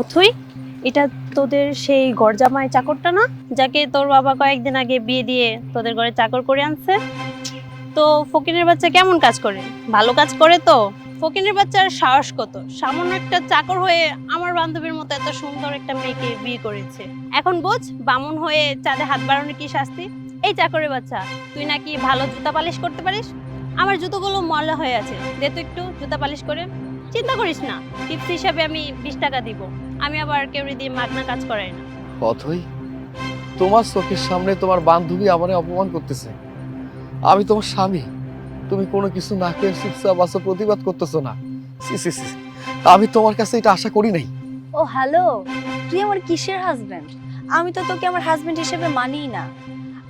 অথই, এটা তোদের সেই গরজামাই চাকরটা না, যাকে তোর বাবা কয়েকদিন আগে বিয়ে দিয়ে তোদের ঘরে চাকর করে আনছে? তো ফকিরের বাচ্চা কেমন কাজ করে? ভালো কাজ করে তো? ফকিরের বাচ্চার সাহস কত, সামান্য একটা চাকর হয়ে আমার বান্ধবীর মতো এত সুন্দর একটা মেয়েকে বিয়ে করেছে। এখন বোঝ বামুন হয়ে চাঁদে হাত বাড়ানোর কি শাস্তি। এই চাকরের বাচ্চা, তুই নাকি ভালো জুতা পালিশ করতে পারিস? আমার জুতোগুলো ময়লা হয়ে আছে, দে তো একটু জুতা পালিশ করে। চিন্তা করিস না, টিপস হিসাবে আমি 20 টাকা দিব। আমি আবার কেউ দিয়ে মাগনা কাজ করাই না। অথই, তোমার চোখের সামনে তোমার বান্ধবী আমারে অপমান করতেছে। আমি তোমার স্বামী, তুমি কোনো কিছু না করে চুপচাপ আছো, প্রতিবাদ করতেছো না। সি সি সি, আমি তোমার কাছে এটা আশা করি নাই। ও হ্যালো, তুই আমার কিসের হাজবেন্ড? আমি তো তোকে আমার হাজবেন্ড হিসেবে মানিই না।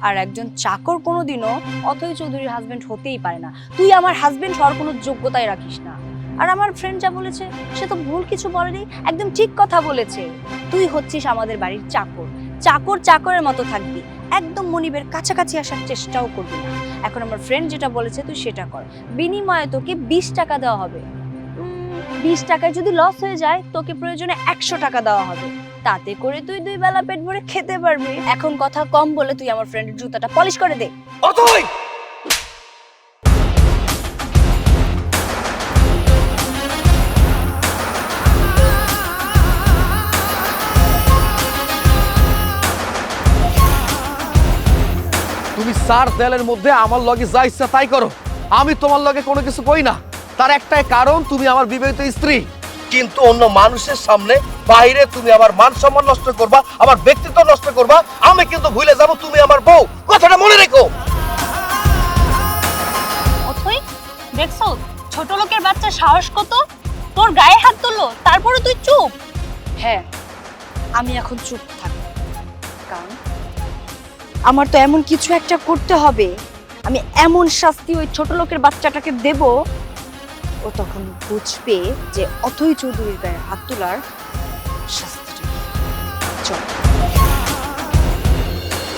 আর একজন চাকর কোনোদিনও অথৈ চৌধুরীর হাজবেন্ড হতেই পারে না। তুই আমার হাজবেন্ড হওয়ার কোনো যোগ্যতাই রাখিস না। আর আমার ফ্রেন্ড যা বলেছে সে তো ভুল কিছু বলেনি, একদম ঠিক কথা বলেছে। তুই হচ্ছিস আমাদের বাড়ির চাকর, চাকর চাকরের মতো থাকবি, একদম মনিবের কাছাকাছি আসার চেষ্টাও করবি না। এখন আমার ফ্রেন্ড যেটা বলেছে তুই সেটা কর, বিনিময়ে তোকে 20 টাকা দেওয়া হবে। 20 টাকায় যদি লস হয়ে যায় তোকে প্রয়োজনে 100 টাকা দেওয়া হবে, তাতে করে তুই 2 বেলা পেট ভরে খেতে পারবি। এখন কথা কম বলে তুই আমার ফ্রেন্ডের জুতাটা পলিশ করে দে। অথই, তুমি চার দেয়ালের মধ্যে আমার লগে যা ইচ্ছা তাই করো, আমি তোমার লগে কোনো কিছু কই না। তার একটাই কারণ, তুমি আমার বিবাহিত স্ত্রী। কিন্তু অন্য মানুষের সামনে বাইরে তুমি আমার মান সম্মান নষ্ট করবা, আমার ব্যক্তিত্ব নষ্ট করবা, আমি কিন্তু ভুলে যাব তুমি আমার বউ। কথাটা মনে রেখো। অথই, দেখছো ছোট লোকের বাচ্চা সাহস কত, তোর গায়ে হাত তুললো, তারপরে তুই চুপ? হ্যাঁ, আমি এখন চুপ থাকবো, কারণ আমার তো এমন কিছু একটা করতে হবে। আমি এমন শাস্তি ওই ছোট লোকের বাচ্চাটাকে দেব, ও তখন বুঝবে যে অথৈ চৌধুরীর গায়ে হাত তোলার শাস্তিটা কি। চল।